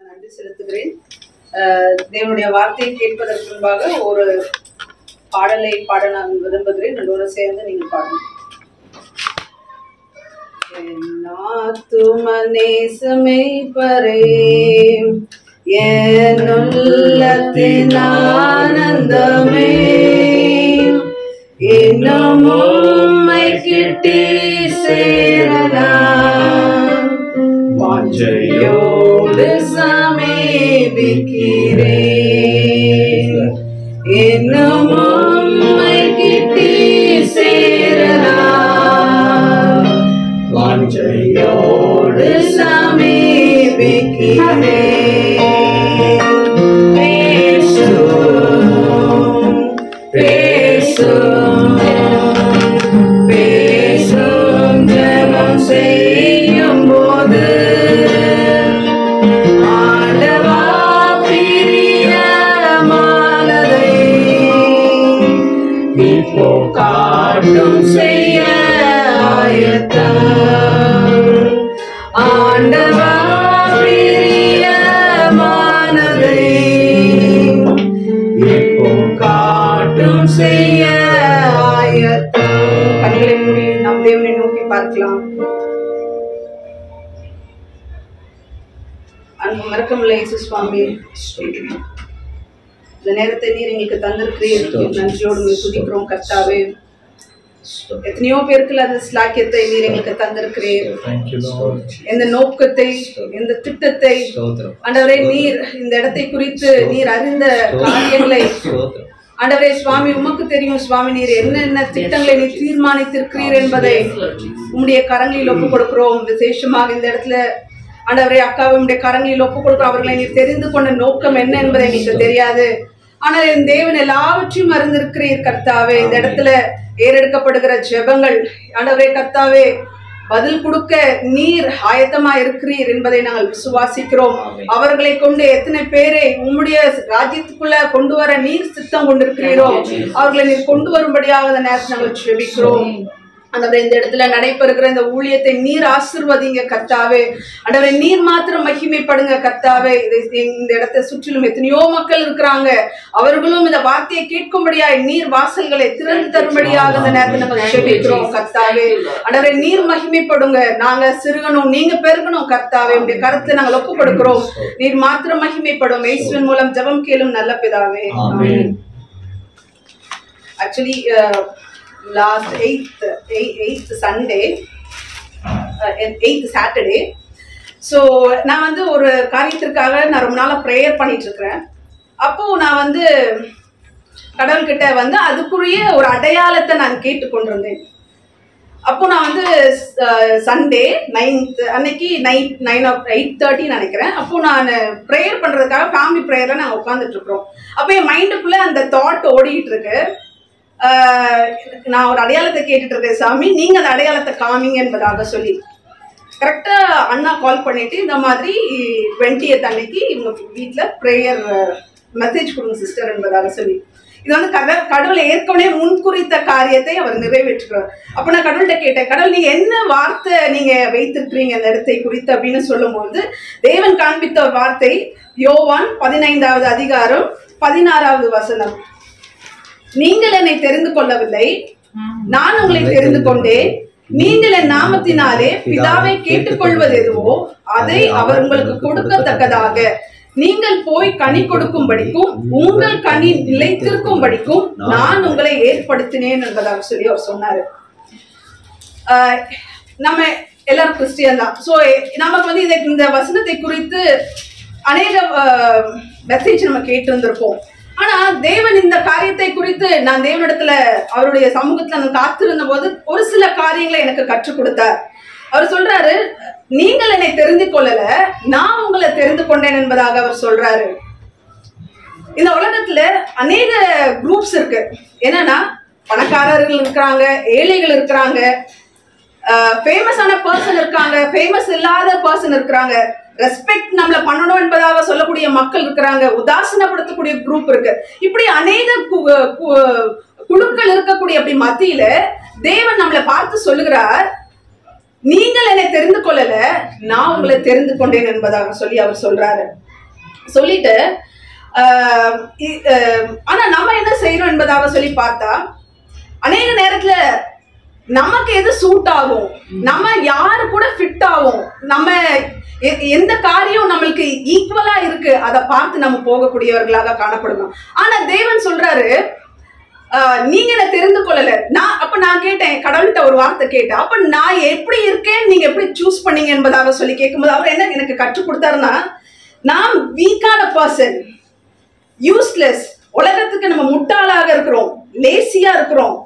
நன்றி செலுத்துகிறேன். தேவனுடைய வார்த்தையை கேட்பதற்கு முன்பாக ஒரு பாடலை பாட நான் விரும்புகிறேன். என்னோட சேர்ந்து நீங்க பாடுங்க. நேசமே பரே என்னுள்ளத்தின் ஆனந்தமே இன்னும் உம்மை கிட்டி சேரலாம் வாஞ்சையோடு சமீபிக்கிறேன் இன்னும் உம்மை கிட்டி சேரலாம் வாஞ்சையோடு சமீபிக்கிறேன். பேசும் பேசும் பேசும் ஜெபம் செய்யும் போது ஆண்டவா பிரியமானதை இப்போ காட்டும் செய்ய ஆயத்தம் ஆண்டவா பிரியமானதை இப்போ காட்டும் செய்ய ஆயத்தம். கண்களை மூடி நாம் தேவனை நோக்கி பார்க்கலாம். அன்பு மறக்கமில்லை இயேசு சுவாமி, இந்த நேரத்தை நீர் எங்களுக்கு தந்திருக்கிறீர். நன்றியோடு துதிக்கிறோம் கர்த்தாவே. எத்தனையோ பேருக்கு அந்த ஸ்லாக்கியத்தை நீர் எங்களுக்கு தந்திருக்கிறீர். இந்த நோக்கத்தை, இந்த திட்டத்தை ஆண்டவரே நீர் இந்த இடத்தை குறித்து நீர் அறிந்த காரியங்களை ஆண்டவரே சுவாமி உமக்கு தெரியும் சுவாமி. நீர் என்னென்ன திட்டங்களை நீர் தீர்மானித்திருக்கிறீர் என்பதை உம்முடைய கரங்களில் ஒப்புக் கொடுக்கிறோம். விசேஷமாக இந்த இடத்துல ஆண்டவரே அக்காவுடைய கரங்களில் ஒப்புக் கொடுக்கிறோம். அவர்களை நீர் தெரிந்து கொண்ட நோக்கம் என்ன என்பதை எங்களுக்கு தெரியாது. ஆனால் என் தேவன் எல்லாவற்றையும் அறிந்திருக்கிறீர் கர்த்தாவே. இந்த இடத்துல ஏறெடுக்கப்படுகிற ஜெபங்கள் ஆண்டவரே கர்த்தாவே பதில் கொடுக்க நீர் ஆயத்தமா இருக்கிறீர் என்பதை நாங்கள் விசுவாசிக்கிறோம். அவர்களை கொண்டு எத்தனை பேரை உம்முடைய ராஜ்யத்துக்குள்ள கொண்டு வர நீர் சித்தம் கொண்டிருக்கிறீரோ அவர்களை நீர் கொண்டு வரும்படியாக அந்த நேரத்தை நாங்கள் ஜெபிக்கிறோம். அந்த இந்த இடத்துல நடைபெறுகிற இந்த ஊழியத்தை நீர் ஆசீர்வதிங்க கர்த்தாவே. ஆண்டவரே நீர் மாத்திரம் மகிமைப்படுங்க கர்த்தாவே. இந்த இடத்தை சுற்றிலும் எத்தனையோ மக்கள் இருக்கிறாங்க. அவர்களும் இந்த வார்த்தையை கேட்கும்படியாக நீர் வாசல்களை திறந்து தரும்படியாக அந்த நேரத்தை நாங்கள் ஜெபிக்கிறோம் கர்த்தாவே. ஆண்டவரே நீர் மகிமைப்படுங்க. நாங்க சிறுகணும், நீங்க பெருகணும் கர்த்தாவே. உடைய கருத்தை நாங்கள் ஒப்புக் கொடுக்கிறோம். நீர் மாத்திரம் மகிமைப்படும். இயேசுவின் மூலம் ஜெபம் கேளும் நல்ல பிதாவே. Actually last 8th Sunday, 8th Saturday. So நான் வந்து ஒரு காரியத்திற்காக நான் ரொம்ப நாளாக ப்ரேயர் பண்ணிட்டு இருக்கிறேன். அப்போது நான் வந்து கடவுள்கிட்ட வந்து அதுக்குரிய ஒரு அடையாளத்தை நான் கேட்டுக்கொண்டிருந்தேன். அப்போ நான் வந்து சண்டே 9th அன்னைக்கு நைட் 8:30 நினைக்கிறேன். அப்போ நான் ப்ரேயர் பண்ணுறதுக்காக ஃபேமிலி ப்ரேயரில் நாங்கள் உட்காந்துட்டு இருக்கிறோம். அப்போ என் மைண்டுக்குள்ளே அந்த தாட் ஓடிக்கிட்டு இருக்கு. நான் ஒரு அடையாளத்தை கேட்டுட்டு இருக்கேன், சாமி நீங்க அந்த அடையாளத்தை காமிங்க என்பதாக சொல்லி. கரெக்டா அண்ணா கால் பண்ணிட்டு இந்த மாதிரி 20th அன்னைக்கு இவங்க வீட்டில் ப்ரேயர் மெசேஜ் கொடுங்க சிஸ்டர் என்பதாக சொல்லி. இது வந்து கடவுளை ஏற்கனவே முன்குறித்த காரியத்தை அவர் நிறைவேற்றுகிறார். அப்ப நான் கடவுள்கிட்ட கேட்டேன், கடவுள் நீங்க என்ன வார்த்தை நீங்க வைத்திருக்கிறீங்க அந்த இடத்தை குறித்து அப்படின்னு சொல்லும்போது தேவன் காண்பித்த வார்த்தை யோவான் 15வது அதிகாரம் 16வது வசனம். நீங்கள் என்னை தெரிந்து கொள்ளவில்லை, நான் உங்களை தெரிந்து கொண்டேன். நீங்கள் என் நாமத்தினாலே பிதாவை கேட்டுக்கொள்வது எதுவோ அதை அவர் உங்களுக்கு கொடுக்கத்தக்கதாக நீங்கள் போய் கனி கொடுக்கும்படிக்கும் உங்கள் கனி நிலைத்திருக்கும்படிக்கும் நான் உங்களை ஏற்படுத்தினேன் என்பதாக சொல்லி அவர் சொன்னாரு. நம்ம எல்லாரும் கிறிஸ்டியன் தான். ஸோ நமக்கு வந்து இந்த வசனத்தை குறித்து அநேக மெசேஜ் நம்ம கேட்டு வந்திருப்போம். ஆனா தேவன் இந்த காரியத்தை குறித்து நான் தேவனிடத்துல அவருடைய சமூகத்துல நான் காத்திருந்த போது ஒரு சில காரியங்களை எனக்கு கற்றுக் கொடுத்தார். அவர் சொல்றாரு, நீங்கள் என்னை தெரிந்து கொள்ளல, நான் உங்களை தெரிந்து கொண்டேன் என்பதாக அவர் சொல்றாரு. இந்த உலகத்துல அநேக குரூப்ஸ் இருக்கு. என்னன்னா பணக்காரர்கள் இருக்கிறாங்க, ஏழைகள் இருக்கிறாங்க, ஃபேமஸான பர்சன் இருக்காங்க, ஃபேமஸ் இல்லாத பர்சன் இருக்கிறாங்க, ரெஸ்பெக்ட் நம்மள பண்ணணும் என்பதாக சொல்லக்கூடிய மக்கள் இருக்கிறாங்க, உதாசீனப்படுத்தக்கூடிய குரூப் இருக்கு. இப்படி அநேக குழுக்கள் இருக்கக்கூடிய அப்படி மத்தியில தேவன் நம்மளை பார்த்து சொல்லுகிறார், நீங்கள் என்னை தெரிந்து கொள்ளல, நான் உங்களை தெரிந்து கொண்டேன் என்பதாக சொல்லி அவர் சொல்றாரு. சொல்லிட்டு ஆனா நம்ம என்ன செய்யறோம் என்பதாக சொல்லி பார்த்தா, அநேக நேரத்துல நமக்கு எது சூட் ஆகும், நம்ம யாரு கூட ஃபிட் ஆகும், நம்ம எந்த காரியம் நம்மளுக்கு ஈக்குவலா இருக்கு அதை பார்த்து நம்ம போகக்கூடியவர்களாக காணப்படணும். ஆனா தேவன் சொல்றாரு, நீங்க என்ன தெரிந்து கொள்ளல. நான் கேட்டேன், கடவுள்கிட்ட ஒரு வார்த்தை கேட்டேன், அப்ப நான் எப்படி இருக்கேன், நீங்க எப்படி சூஸ் பண்ணீங்க என்பதாக சொல்லி கேட்கும்போது அவர் என்ன எனக்கு கற்றுக் கொடுத்தாருன்னா, நான் வீக்கான பர்சன், யூஸ்லெஸ், உலகத்துக்கு நம்ம முட்டாளாக இருக்கிறோம், லேசியா இருக்கிறோம்,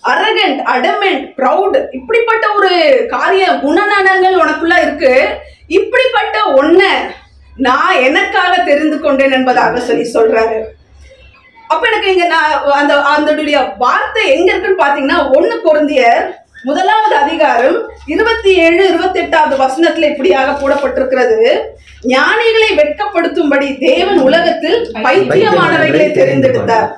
அரகண்ட், அடமெண்ட், ப்ரௌட், இப்படிப்பட்ட ஒரு காரிய குணநலங்கள் உனக்குள்ள இருக்கு. இப்படிப்பட்ட ஒன்ன நான் எனக்காக தெரிந்து கொண்டேன் என்பதாக சொல்லி சொல்றாரு. அப்ப எனக்கு இங்க அந்த வார்த்தை எங்க இருக்குன்னு பாத்தீங்கன்னா 1 கொரிந்தியர் 1வது அதிகாரம் 27-28வது வசனத்துல இப்படியாக போடப்பட்டிருக்கிறது. ஞானிகளை வெட்கப்படுத்தும்படி தேவன் உலகத்தில் பைத்தியமானவைகளை தெரிந்தெடுத்தார்.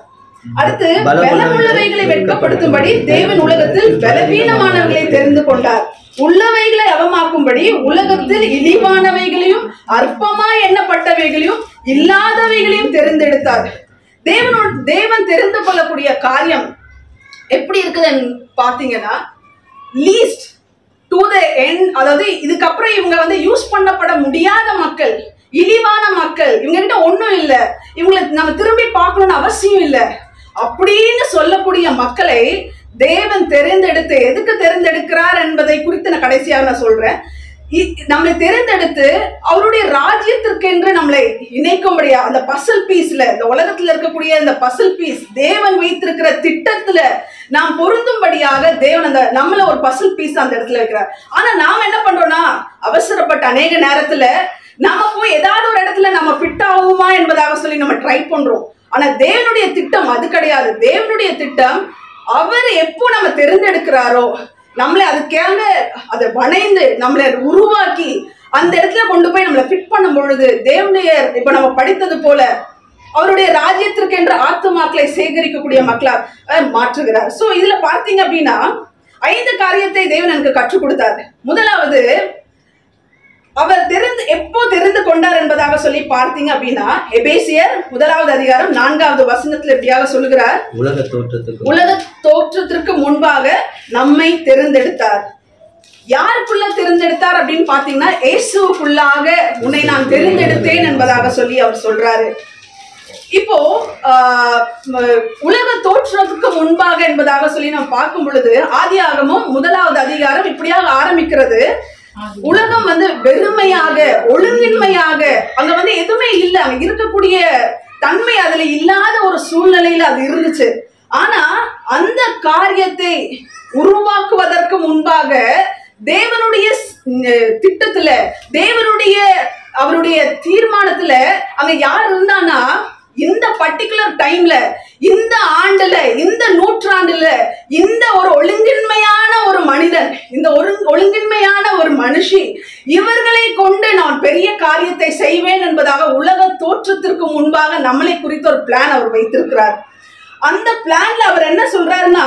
அடுத்து பலமுள்ளவைகளை வெட்கப்படுத்தும்படி தேவன் உலகத்தில் பலவீனமானவைகளை தெரிந்து கொண்டார். உள்ளவைகளை அவமாக்கும்படி உலகத்தில் இழிவானவைகளையும் அற்பமா எண்ணப்பட்டவைகளையும் இல்லாதவைகளையும் தெரிந்தெடுத்தார். தேவன் தெரிந்து கொள்ளக்கூடிய காரியம் எப்படி இருக்குதுன்னு பாத்தீங்கன்னா, லீஸ்ட் டு த எண்ட், அதாவது இதுக்கப்புறம் இவங்க யூஸ் பண்ணப்பட முடியாத மக்கள், இழிவான மக்கள், இவங்க கிட்ட ஒன்றும் இல்லை, இவங்களை நம்ம திரும்பி பார்க்கணும்னு அவசியம் இல்லை அப்படின்னு சொல்லக்கூடிய மக்களை தேவன் தெரிந்தெடுத்து, எதுக்கு தெரிந்தெடுக்கிறார் என்பதை குறித்து நான் கடைசியாக நான் சொல்றேன். நம்மளை தெரிந்தெடுத்து அவருடைய ராஜ்யத்திற்கென்று நம்மளை இணைக்கும்படியா, அந்த பசில் பீஸ்ல, இந்த உலகத்துல இருக்கக்கூடிய அந்த பசில் பீஸ் தேவன் வைத்திருக்கிற திட்டத்துல நாம் பொருந்தும்படியாக தேவன் அந்த நம்மள ஒரு பசில் பீஸ் அந்த இடத்துல வைக்கிறார். ஆனா நாம என்ன பண்றோம்னா, அவசரப்பட்ட அநேக நேரத்துல நம்ம போய் ஏதாவது ஒரு இடத்துல நம்ம ஃபிட் ஆகுமா என்பதாக சொல்லி நம்ம ட்ரை பண்றோம். ஆனா தேவனுடைய திட்டம் அது கிடையாது. தேவனுடைய திட்டம், அவர் எப்போ நம்ம தெரிந்தெடுக்கிறாரோ நம்மளை அதுக்காக அதை வணைந்து நம்மளை உருவாக்கி அந்த இடத்துல கொண்டு போய் நம்மளை ஃபிட் பண்ணும் பொழுது தேவனுடைய, இப்ப நம்ம படித்தது போல அவருடைய ராஜ்யத்திற்கு என்ற ஆத்துமாக்களை சேகரிக்கக்கூடிய மக்களாக மாற்றுகிறார். சோ இதுல பார்த்தீங்க அப்படின்னா 5 காரியத்தை தேவன் எனக்கு கற்றுக் கொடுத்தார். முதலாவது, அவர் எப்போ தெரிந்து கொண்டார் என்பதாக சொல்லி பார்த்தீங்க அப்படின்னா, எபேசியர் 1வது அதிகாரம் 4வது வசனத்துல எப்படியாக சொல்லுகிறார், உலக தோற்றத்திற்கு முன்பாக நம்மை தெரிந்தெடுத்தார். யாருக்குள்ள தெரிந்தெடுத்தார் அப்படின்னு பாத்தீங்கன்னா, இயேசுக்குள்ளாக உன்னை நான் தெரிந்தெடுத்தேன் என்பதாக சொல்லி அவர் சொல்றாரு. இப்போ உலக தோற்றத்துக்கு முன்பாக என்பதாக சொல்லி நம்ம பார்க்கும் பொழுது, ஆதியாகமம் 1வது அதிகாரம் இப்படியாக ஆரம்பிக்கிறது. உலகம் வெறுமையாக, ஒழுங்கின்மையாக, அங்க எதுவுமே இல்லை, அங்க இருக்கக்கூடிய தன்மை அதுல இல்லாத ஒரு சூழ்நிலையில அது இருந்துச்சு. ஆனா அந்த காரியத்தை உருவாக்குவதற்கு முன்பாக தேவனுடைய திட்டத்துல, அவருடைய தீர்மானத்துல அங்க யார் இருந்தானா, இந்த பர்டிகுலர் டைம்ல, இந்த ஆண்டுல, இந்த நூற்றாண்டுல, இந்த ஒரு ஒழுங்கின்மையான ஒரு மனிதன், இந்த ஒழுங்கின்மையான ஒரு மனுஷி, இவர்களை கொண்டு நான் பெரிய காரியத்தை செய்வேன் என்பதாக உலக தோற்றத்திற்கு முன்பாக நம்மளை குறித்த ஒரு பிளான் அவர் வைத்திருக்கிறார். அந்த பிளான்ல அவர் என்ன சொல்றாருன்னா,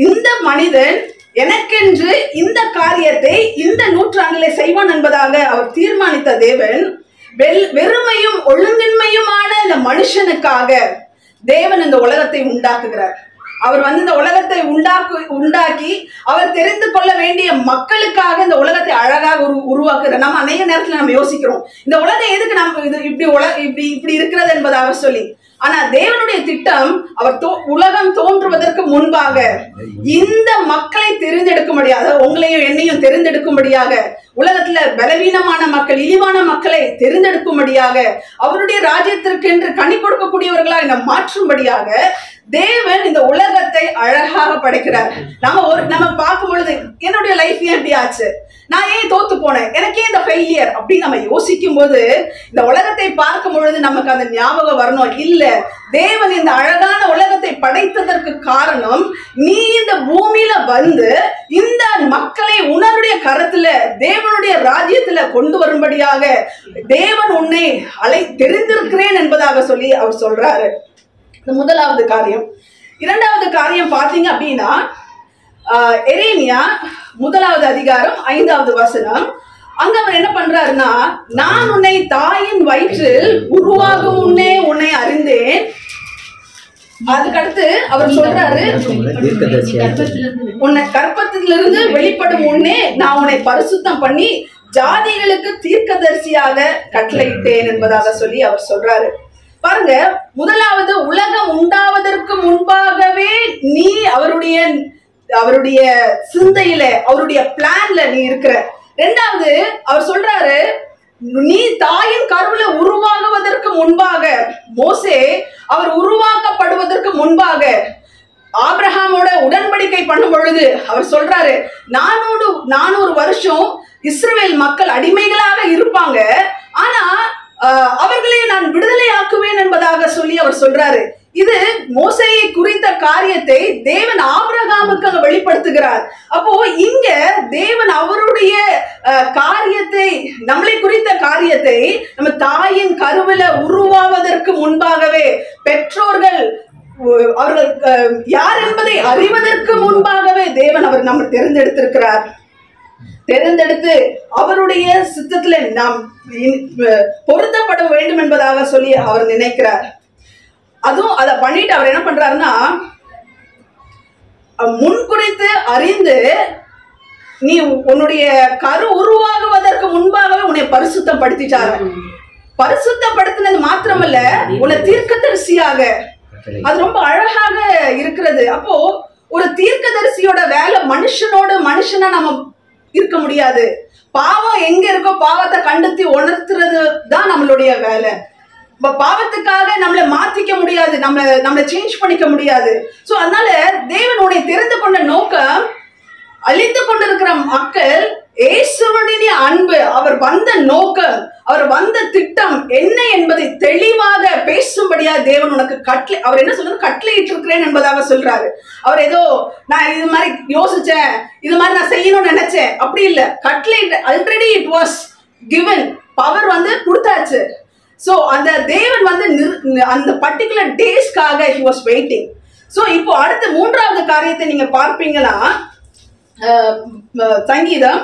இந்த மனிதன் எனக்கென்று இந்த காரியத்தை இந்த நூற்றாண்டிலே செய்வான் என்பதாக அவர் தீர்மானித்த தேவன் வெறுமையும் ஒழுங்கின்மையுமான இந்த மனுஷனுக்காக தேவன் இந்த உலகத்தை உண்டாக்குகிறார். அவர் இந்த உலகத்தை உண்டாக்கி அவர் தெரிந்து கொள்ள வேண்டிய மக்களுக்காக இந்த உலகத்தை அழகாக உருவாக்குறார். நம்ம அநேக நேரத்துல நம்ம யோசிக்கிறோம், இந்த உலகம் எதுக்கு நம்ம இப்படி இருக்கிறது என்பதாக சொல்லி. ஆனா தேவனுடைய திட்டம், அவர் உலகம் தோன்றுவதற்கு முன்பாக இந்த மக்களை தெரிந்தெடுக்கும்படியாக, உங்களையும் என்னையும் தெரிந்தெடுக்கும்படியாக, உலகத்துல பலவீனமான மக்கள், இழிவான மக்களை தெரிந்தெடுக்கும்படியாக, அவருடைய ராஜ்யத்திற்கென்று கனி கொடுக்கக்கூடியவர்களாக நம்ம மாற்றும்படியாக தேவன் இந்த உலகத்தை அழகாக படைக்கிறார். நம்ம பார்க்கும் பொழுது, என்னுடைய லைஃப் ஏன் எப்படி ஆச்சு, நான் ஏன் தோத்து போனேன், எனக்கே இந்த ஃபெயிலியர் அப்படின்னு நம்ம யோசிக்கும் போது, இந்த உலகத்தை பார்க்கும் பொழுது நமக்கு அந்த ஞாபகம் வரணும், இல்ல தேவன் இந்த அழகான உலகத்தை படைத்ததற்கு காரணம், நீ இந்த பூமியில இந்த மக்களை உன்னுடைய கரத்துல தேவனுடைய ராஜ்யத்துல கொண்டு வரும்படியாக தேவன் உன்னை தெரிந்திருக்கிறேன் என்பதாக சொல்லி அவர் சொல்றாரு. முதலாவது காரியம். இரண்டாவது காரியம் பாத்தீங்க அப்படின்னா, எரேமியா 1வது அதிகாரம் 5வது வசனம், அங்க அவர் என்ன பண்றாருன்னா, நான் உன்னை தாயின் வயிற்றில் உருவாகும் முன்னே உன்னை அறிந்தேன். அதுக்கடுத்து அவர் சொல்றாரு, உன்னை கர்ப்பத்திலிருந்து வெளிப்படும் முன்னே நான் உன்னை பரிசுத்தம் பண்ணி ஜாதிகளுக்கு தீர்க்கதரிசியாக கட்டளையிட்டேன் என்பதாக சொல்லி அவர் சொல்றாரு. பாருங்க, முதலாவது உலகம் உண்டாவதற்கு முன்பாகவே நீ அவருடைய சிந்தையில, அவருடைய பிளான்ல நீ இருக்கிற. ரெண்டாவது அவர் சொல்றாரு, நீ தாயின் கருவில உருவாகுவதற்கு முன்பாக, மோசே அவர் உருவாக்கப்படுவதற்கு முன்பாக ஆபிரகாமோட உடன்படிக்கை பண்ணும் பொழுது அவர் சொல்றாரு, 400 வருஷம் இஸ்ரவேல் மக்கள் அடிமைகளாக இருப்பாங்க, ஆனா அவர்களை நான் விடுதலை ஆக்குவேன் என்பதாக சொல்லி அவர் சொல்றாரு. இது மோசேயை குறித்த காரியத்தை தேவன் ஆபிரகாமுக்கு அங்க வெளிப்படுத்துகிறார். அப்போ இங்க தேவன் அவருடைய காரியத்தை, நம்மளை குறித்த காரியத்தை நம்ம தாயின் கருவில உருவாவதற்கு முன்பாகவே, பெற்றோர்கள் அவர்கள் யார் என்பதை அறிவதற்கு முன்பாகவே தேவன் அவர் நம்ம தேர்ந்தெடுத்திருக்கிறார். தேர்ந்தெடுத்து அவருடைய சித்தத்துல நாம் பொருத்தப்பட வேண்டும் என்பதாக சொல்லி அவர் நினைக்கிறார். அதுவும் அதை பண்ணிட்டு அவர் என்ன பண்றாருன்னா, முன்குறித்து அறிந்து நீ உன்னுடைய கரு உருவாகுவதற்கு முன்பாகவே உன்னை பரிசுத்தம் படுத்திட்டாரு. பரிசுத்தப்படுத்தினது மாத்திரமல்ல, உன்னை தீர்க்கதரிசியாக. அது ரொம்ப அழகாக இருக்கிறது. அப்போ ஒரு தீர்க்கதரிசியோட வேலை மனுஷனா நம்ம இருக்க முடியாது. பாவம் எங்க இருக்கோ பாவத்தை கண்டுத்தி உணர்த்துறது தான் நம்மளுடைய வேலை. பாவத்துக்காக நம்மளை மாத்திக்க முடியாது, நம்மளை சேஞ்ச் பண்ணிக்க முடியாது. சோ அதனால தேவனுடைய தெரிந்து கொண்ட நோக்கம், அழித்து கொண்டிருக்கிற மக்கள் இயேசுவுடைய அன்பு, அவர் வந்த நோக்கம், அவர் வந்த திட்டம் என்ன என்பதை தெளிவாக பேசும்படியா தேவன் உனக்கு அவர் என்ன சொல்றாரு, கட்டளையிட்டு இருக்கிறேன் என்பதாக சொல்றாரு. அவர் ஏதோ நான் இது மாதிரி யோசிச்சேன், இது மாதிரி நான் செய்யணும்னு நினைச்சேன், அப்படி இல்லை. கட்டளை already it was given, power கொடுத்தாச்சு. சோ அந்த தேவன் அந்த பர்டிகுலர் டேஸ்க்காக he was waiting. சோ இப்போ அடுத்த மூன்றாவது காரியத்தை நீங்க பார்ப்பீங்கன்னா, சங்கீதம்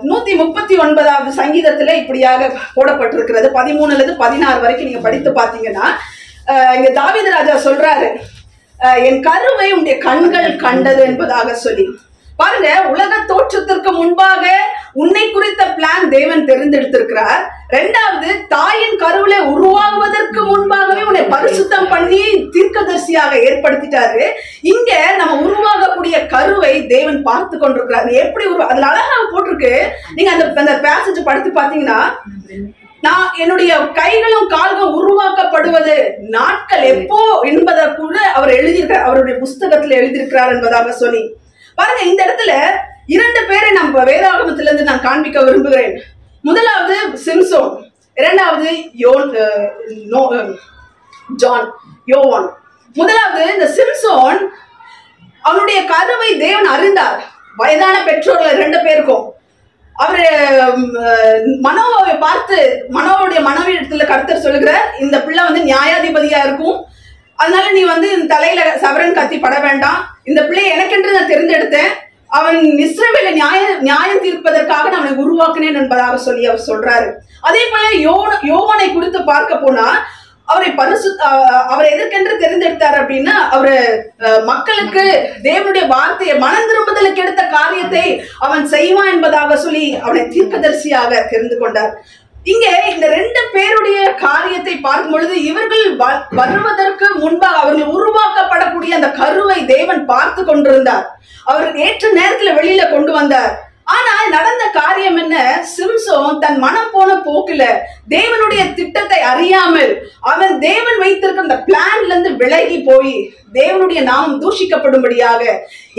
139வது சங்கீதத்துல இப்படியாக போடப்பட்டிருக்கிறது. 13 16 வரைக்கும் நீங்க படித்து பார்த்தீங்கன்னா, இங்க தாவீது ராஜா சொல்றாரு, என் கருவை உன்னுடைய கண்கள் கண்டது என்பதாக சொல்லி. பாருங்க, உலக தோற்றத்திற்கு முன்பாக உன்னை குறித்த பிளான் தேவன் தெரிந்தெடுத்திருக்கிறார். ரெண்டாவது, தாயின் கருவில உருவாகுவதற்கு முன்பாகவே உன்னை பரிசுத்தம் பண்ணி தீர்க்கதரிசியாக ஏற்படுத்திட்டாரு. இங்க நம்ம உருவாகக்கூடிய கருவை தேவன் பார்த்து கொண்டிருக்கிறார். எப்படி அதுல அழகாக போட்டிருக்கு. நீங்க அந்த பேசேஜ் படித்து பார்த்தீங்கன்னா, நான் என்னுடைய கைகளும் கால்களும் உருவாக்கப்படுவது நாட்கள் எப்போ என்பதை கூட அவர் எழுதியிருக்கிறார், அவருடைய புஸ்தகத்துல எழுதியிருக்கிறார் என்பதாக சொல்லி. பாருங்க, இந்த இடத்துல 2 பேரை நம்ம வேதாகமத்திலிருந்து நான் காண்பிக்க விரும்புகிறேன். முதலாவது சிம்சோன், இரண்டாவது யோவான். முதலாவது இந்த சிம்சோன், அவனுடைய கருவை தேவன் அறிந்தார். வயதான பெற்றோர்கள் 2 பேருக்கும். அவரு மனோவை பார்த்து, மனோவுடைய மனைவி இடத்துல கர்த்தர் சொல்லுகிறார், இந்த பிள்ளை நியாயாதிபதியா இருக்கும், அதனால நீ தலையில சவரன் கத்தி பட வேண்டாம், இந்த பிள்ளையை எனக்கென்று நான் தெரிந்தெடுத்தேன், அவன் இஸ்ரவேலை நியாயம் தீர்ப்பதற்காக நான் அவனை உருவாக்கினேன் என்பதாக சொல்லி அவர் சொல்றாரு. அதே போல யோவானை குறித்து பார்க்க போனா, அவரை எதற்கென்று தெரிந்தெடுத்தார் அப்படின்னா, அவரு மக்களுக்கு தேவனுடைய வார்த்தையை மனம் திரும்புதலுக்கு எடுத்த காரியத்தை அவன் செய்வான் என்பதாக சொல்லி அவனை தீர்க்கதரிசியாக தெரிந்து கொண்டார். இங்கே இந்த 2 பேருடைய காரியத்தை பார்க்கும் பொழுது, இவர்கள் வருவதற்கு முன்பாக அவர்கள் உருவாக்கப்படக்கூடிய அந்த கருவை தேவன் பார்த்து கொண்டிருந்தார். அவர் ஏற்ற நேரத்துல வெளியில கொண்டு வந்தார். ஆனா நடந்த காரியம் என்ன? சிம்சோன் தன் மனம் போன போக்குல தேவனுடைய திட்டத்தை அறியாமல் அவன் தேவன் வைத்திருக்கிற அந்த பிளான்ல இருந்து விலகி போய் தேவனுடைய நாமம் தூஷிக்கப்படும்படியாக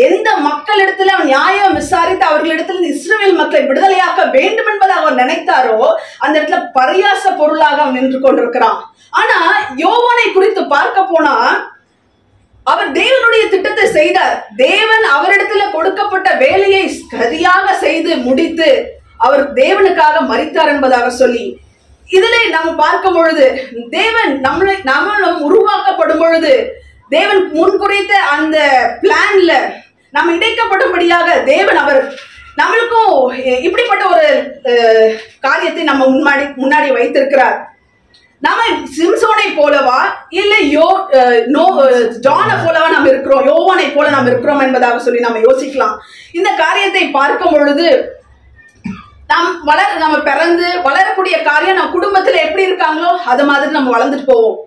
எந்த மக்களிடத்துல அவன் நியாயம் விசாரித்து அவர்களிடத்துல இஸ்ரவேல் மக்களை விடுதலையாக்க வேண்டும் என்பதை அவர் நினைத்தாரோ, அந்த இடத்துல பரியாச பொருளாக அவன் நின்று கொண்டிருக்கிறான். ஆனா யோவானை குறித்து பார்க்க போனா, அவர் தேவனுடைய திட்டத்தை செய்தார். தேவன் அவரிடத்துல கொடுக்கப்பட்ட வேலையை சரியாக செய்து முடித்து அவர் தேவனுக்காக மரித்தார் என்பதாக சொல்லி, இதுல நம்ம பார்க்கும் பொழுது தேவன் நம்மளும் உருவாக்கப்படும் பொழுது தேவன் முன்குறித்த அந்த பிளான்ல நம்ம இணைக்கப்படும்படியாக தேவன் அவர் நம்மளுக்கும் இப்படிப்பட்ட ஒரு காரியத்தை நம்ம முன்னாடி வைத்திருக்கிறார். நாம சிம்சோனை போலவா இல்ல ஜானை போலவா நாம் இருக்கிறோம், யோவானை போல நாம் இருக்கிறோம் என்பதாக சொல்லி நம்ம யோசிக்கலாம். இந்த காரியத்தை பார்க்கும் பொழுது நம்ம பிறந்து வளரக்கூடிய காரியம் நம்ம குடும்பத்துல எப்படி இருக்காங்களோ அது மாதிரி நம்ம வளர்ந்துட்டு போவோம்.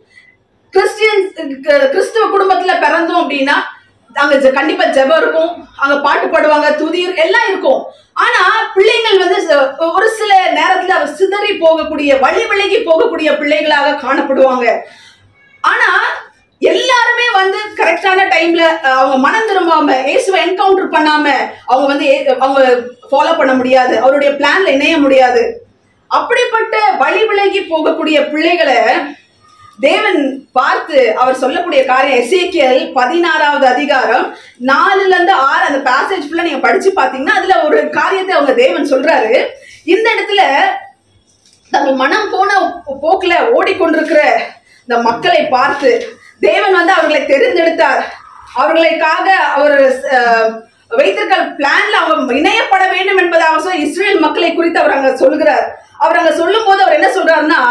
கிறிஸ்துவ குடும்பத்துல பிறந்தோம் அப்படின்னா அங்க கண்டிப்பா ஜெபம் இருக்கும், அங்க பாட்டு பாடுவாங்க, துதி எல்லாம் இருக்கும். ஆனா பிள்ளைங்கள் வந்து ஒரு சில நேரத்துல அவர் சிதறி போகக்கூடிய, வழி விலகி போகக்கூடிய பிள்ளைகளாக காணப்படுவாங்க. ஆனா எல்லாருமே வந்து கரெக்டான டைம்ல அவங்க மனம் திரும்பாம இயேசுவை என்கவுண்டர் பண்ணாம அவங்க ஃபாலோ பண்ண முடியாது, அவருடைய பிளான்ல இணைய முடியாது. அப்படிப்பட்ட வழி விலகி போகக்கூடிய பிள்ளைகளை தேவன் பார்த்து அவர் சொல்லக்கூடிய காரியம் எசேக்கியேல் 16வது அதிகாரம் 4-6 அந்த பேசேஜ் ஃபுல்லா நீங்க படிச்சு பாத்தீங்கன்னா அதுல ஒரு காரியத்தை அவங்க தேவன் சொல்றாரு. இந்த இடத்துல தங்கள் மனம் போன போக்குல ஓடிக்கொண்டிருக்கிற இந்த மக்களை பார்த்து தேவன் வந்து அவர்களை தெரிந்தெடுத்தார். அவர்களுக்காக அவர் வைத்திருக்கிற பிளான்ல அவங்க இணையப்பட வேண்டும் என்பதாக இஸ்ரேல் மக்களை குறித்து அவர் அங்க சொல்லுகிறார். அவர் அங்க சொல்லும் போது அவர் என்ன சொல்றாருன்னா,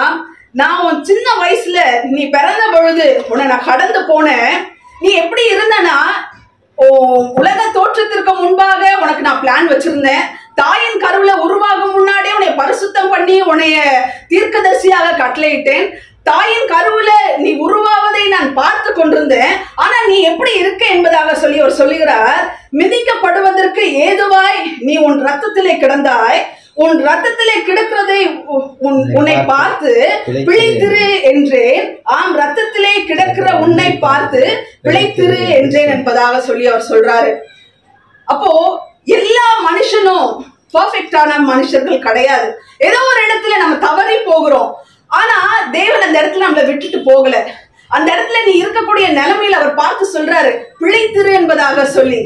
நான் உன் சின்ன வயசுல நீ பிறந்த பொழுது உன்னை நான் கடந்து போனேன். நீ எப்படி இருந்தனா உலக தோற்றத்திற்கு முன்பாக உனக்கு நான் பிளான் வச்சிருந்தேன். தாயின் கருவுல உருவாகும் முன்னாடியே உன்னை பரிசுத்தம் பண்ணி உன்னைய தீர்க்கதரிசியாக கட்டளையிட்டேன். தாயின் கருவுல நீ உருவாவதை நான் பார்த்து கொண்டிருந்தேன். ஆனா நீ எப்படி இருக்க என்பதாக சொல்லி அவர் சொல்லுகிறார். மிதிக்கப்படுவதற்கு ஏதுவாய் நீ உன் ரத்தத்திலே கிடந்தாய், உன் ரத்தத்திலே கிடக்கிறதை உன்னை பார்த்து பிழைத்திரு என்றேன். ஆம், ரத்தத்திலே கிடக்கிற உன்னை பார்த்து பிழைத்திரு என்றேன் என்பதாக சொல்லி அவர் சொல்றாரு. அப்போ எல்லா மனுஷனும் பெர்ஃபெக்டான மனுஷர்கள் கிடையாது. ஏதோ ஒரு இடத்துல நம்ம தவறி போகிறோம். ஆனா தேவன் அந்த இடத்துல நம்மளை விட்டுட்டு போகல. அந்த இடத்துல நீ இருக்கக்கூடிய நிலைமையில அவர் பார்த்து சொல்றாரு பிழைத்திரு என்பதாக சொல்லி,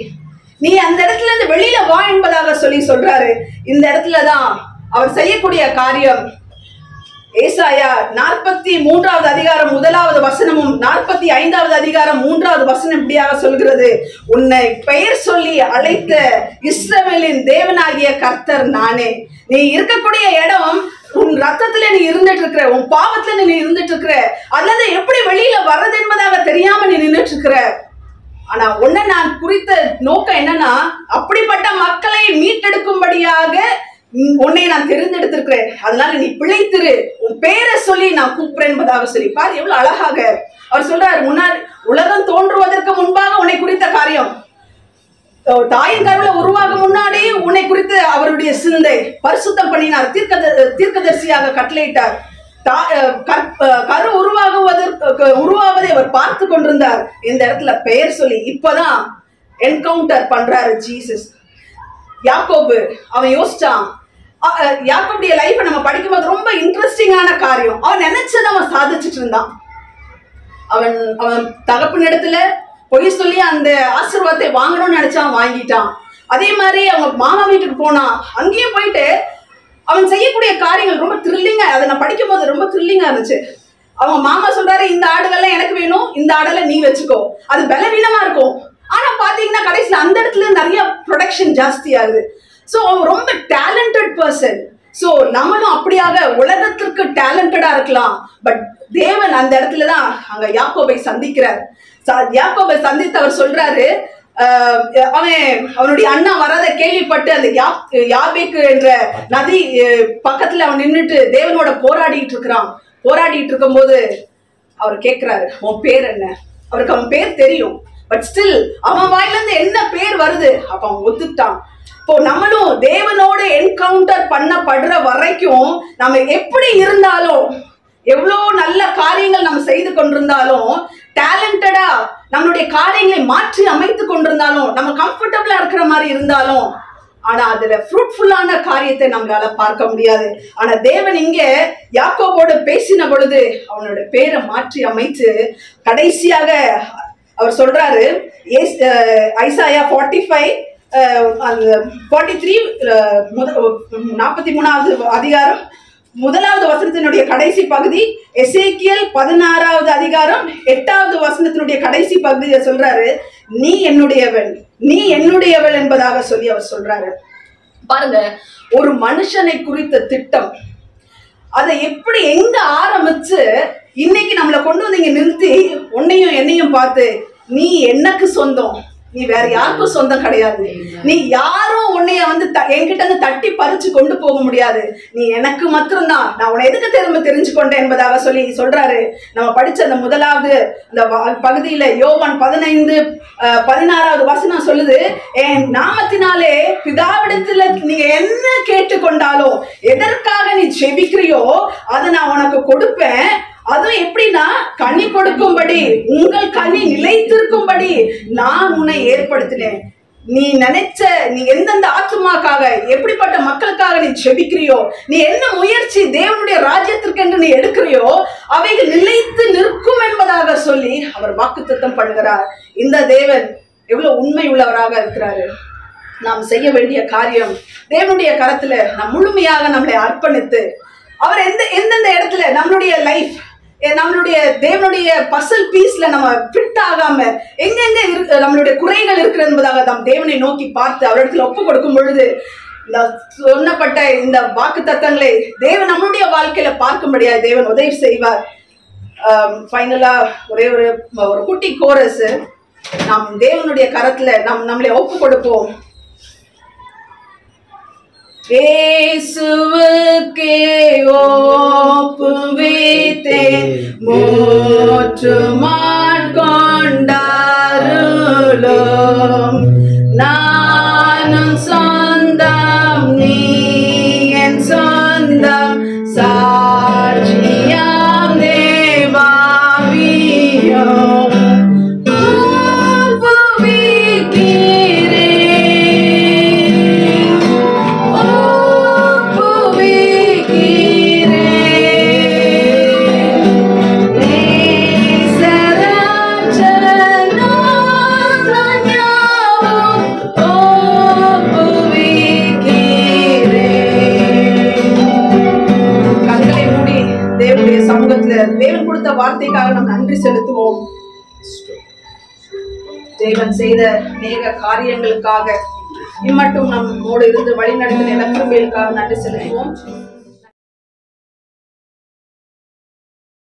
நீ அந்த இடத்துல இருந்து வெளியில வா என்பதாக சொல்லி சொல்றாரு. இந்த இடத்துலதான் அவர் செய்யக்கூடிய காரியம். ஏசாயா 43வது அதிகாரம் 1வது வசனமும் 45வது அதிகாரம் 3வது வசனம் இப்படியாக சொல்கிறது. உன்னை பெயர் சொல்லி அழைத்த இஸ்ரவேலின் தேவனாகிய கர்த்தர் நானே. நீ இருக்கக்கூடிய இடம் உன் ரத்தத்துல நீ இருந்துட்டு இருக்கிற, உன் பாவத்துல நீ இருந்துட்டு இருக்கிற, அல்லது எப்படி வெளியில வர்றது என்பதாக தெரியாம நீ நின்றுட்டு இருக்கிற. ஆனா உன்னை நான் குறித்த நோக்கம் என்னன்னா, அப்படிப்பட்ட மக்களை மீட்டெடுக்கும்படியாக உன்னை நான் தெரிந்தெடுத்திருக்கிறேன். அதனால நீ பிழைத்திரு, உன் பேரை சொல்லி நான் கூப்பிடுறேன் என்பதாக சொல்லி பாரு எவ்வளவு அழகாக அவர் சொல்றாரு. முன்னாடி உலகம் தோன்றுவதற்கு முன்பாக உன்னை குறித்த காரியம், தாயின் கருவுல உருவாகும் முன்னாடி உன்னை குறித்து அவருடைய சிந்தை, பரிசுத்தம் பண்ணினார், தீர்க்கதரிசியாக கட்டளையிட்டார். கரு உருவாவதை அவர் பார்த்து கொண்டிருந்தார். இந்த இடத்துல பெயர் சொல்லி இப்பதான் என்கவுண்டர் பண்றாரு ஜீசஸ். யாக்கோபு அவன் யோசிச்சான். யாக்கோபுடைய லைஃப் நம்ம படிக்கும்போது ரொம்ப இன்ட்ரெஸ்டிங்கான காரியம். அவன் நினைச்சதை அவன் சாதிச்சுட்டு இருந்தான். அவன் தகப்பனிடத்துல பொய் சொல்லி அந்த ஆசீர்வாதத்தை வாங்கணும்னு நினைச்சான், வாங்கிட்டான். அதே மாதிரி அவங்க மாமா வீட்டுக்கு போனான். அங்கேயும் போயிட்டு அவன் செய்யக்கூடிய காரியங்கள் ரொம்ப த்ரில்லிங்கா, அதை நான் படிக்கும் போது ரொம்ப த்ரில்லிங்கா இருந்துச்சு. அவங்க மாமா சொல்றாரு, இந்த ஆடுகள்லாம் எனக்கு வேணும், இந்த ஆடெல்லாம் நீ வச்சுக்கோ. அது பலவீனமா இருக்கும். ஆனா பாத்தீங்கன்னா கடைசியில் அந்த இடத்துல நிறைய ப்ரொடக்ஷன் ஜாஸ்தி ஆகுது. ஸோ அவன் ரொம்ப டேலண்டட் பர்சன். ஸோ நம்மளும் அப்படியாக உலகத்திற்கு டேலண்டடா இருக்கலாம். பட் தேவன் அந்த இடத்துலதான் அங்க யாக்கோபை சந்திக்கிறார். யாக்கோபை சந்தித்து அவர் சொல்றாரு, அவனுடைய அண்ணா வராத கேள்விப்பட்டு அந்த யாபேக்கு என்ற நதி பக்கத்துல அவன் நின்றுட்டு தேவனோட போராடிட்டு இருக்கிறான். போராடிட்டு இருக்கும் போது அவர் கேட்கிறாரு, உன் பேர் என்ன? அவருக்கு அவன் பேர் தெரியும். பட் ஸ்டில் அவன் வாயில இருந்து என்ன பேர் வருது? அப்ப அவன் ஒத்துட்டான். இப்போ நம்மளும் தேவனோட என்கவுண்டர் பண்ணப்படுற வரைக்கும் நம்ம எப்படி இருந்தாலும், எவ்வளோ நல்ல காரியங்கள் நம்ம செய்து கொண்டிருந்தாலும், டேலண்டடா நம்மளுடைய காரியங்களை மாற்றி அமைத்து கொண்டிருந்தாலும், நம்ம கம்ஃபர்டபுளா இருக்கிற மாதிரி இருந்தாலும், ஆனா அதுல ஃப்ரூட்ஃபுல்லான காரியத்தை நம்மளால பார்க்க முடியாது. ஆனா தேவன் இங்க யாக்கோபோடு பேசின பொழுது அவனோட பேரை மாற்றி அமைத்து கடைசியாக அவர் சொல்றாரு. ஐசாயா 43 43வது அதிகாரம் 1வது வசனத்தினுடைய கடைசி பகுதி, எசேக்கியேல் 16வது அதிகாரம் 8வது வசனத்தினுடைய கடைசி பகுதியை சொல்றாரு, நீ என்னுடையவள், நீ என்னுடையவள் என்பதாக சொல்லி அவர் சொல்றாரு. பாருங்க, ஒரு மனுஷனை குறித்த திட்டம் அதை எப்படி எங்க ஆரம்பிச்சு இன்னைக்கு நம்மளை கொண்டு வந்து இங்க நிறுத்தி உன்னையும் என்னையும் பார்த்து, நீ எனக்கு சொந்தம், நீ வேற யாருக்கும் சொந்தம் கிடையாது, நீ யாரும் உன்னைய வந்து என்கிட்ட இருந்து தட்டி பறிச்சு கொண்டு போக முடியாது, நீ எனக்கு மட்டும்தான், நான் உன்னை எதுக்கு திரும்ப தெரிஞ்சுக்கொண்டேன் என்பதாக சொல்லி சொல்றாரு. நம்ம படிச்ச அந்த முதலாவது அந்த பகுதியில யோவான் 15:16 வசனம் சொல்லுது, என் நாமத்தினாலே பிதாவிடத்துல நீங்க என்ன கேட்டுக்கொண்டாலும் எதற்காக நீ செபிக்கிறியோ அதை நான் உனக்கு கொடுப்பேன். அதுவும் எப்படின்னா, கனி கொடுக்கும்படி, உங்கள் கனி நிலைத்திருக்கும்படி நான் உன்னை ஏற்படுத்தினேன். நீ நினைச்ச, நீ எந்தெந்த ஆத்துமாக்காக, எப்படிப்பட்ட மக்களுக்காக நீ செபிக்கிறியோ, நீ என்ன முயற்சி தேவனுடைய ராஜ்யத்திற்கு என்று நீ எடுக்கிறியோ அவைகள் நிலைத்து நிற்கும் என்பதாக சொல்லி அவர் வாக்குத்தத்தம் பண்ணுகிறார். இந்த தேவன் எவ்வளவு உண்மை உள்ளவராக இருக்கிறாரு. நாம் செய்ய வேண்டிய காரியம், தேவனுடைய கரத்துல நாம் முழுமையாக நம்மளை அர்ப்பணித்து, அவர் எந்தெந்த இடத்துல நம்மளுடைய லைஃப், நம்மளுடைய தேவனுடைய பசல் பீஸ்ல நம்ம ஃபிட் ஆகாம எங்கெங்க நம்மளுடைய குறைகள் இருக்கிற என்பதாக நாம் தேவனை நோக்கி பார்த்து அவரிடத்துல ஒப்பு கொடுக்கும் பொழுது இந்த சொன்னப்பட்ட இந்த வாக்கு தத்தங்களை தேவன் நம்மளுடைய வாழ்க்கையில பார்க்கும்படியாக தேவன் உதவி செய்வார். ஃபைனலா ஒரே ஒரு குட்டி கோரஸ், நாம் தேவனுடைய கரத்துல நம்மளை ஒப்பு கொடுப்போம். இயேசுவுக்கே ஒப்புவித்தேன், முற்றுமாற் கொண்டாருளும், நானும் சொந்தம் நீ என் சொந்தம், சாட்சியாம் தேவாவியும் தேவன் கொடுத்த வார்த்தைக்காக நாம் நன்றி செலுத்துவோம். தேவன் செய்த அநேக காரியங்களுக்காக இம்மட்டும் நம்மோடு இருந்து வழி நடத்தின கிருபைகளுக்காக நன்றி செலுத்துவோம்.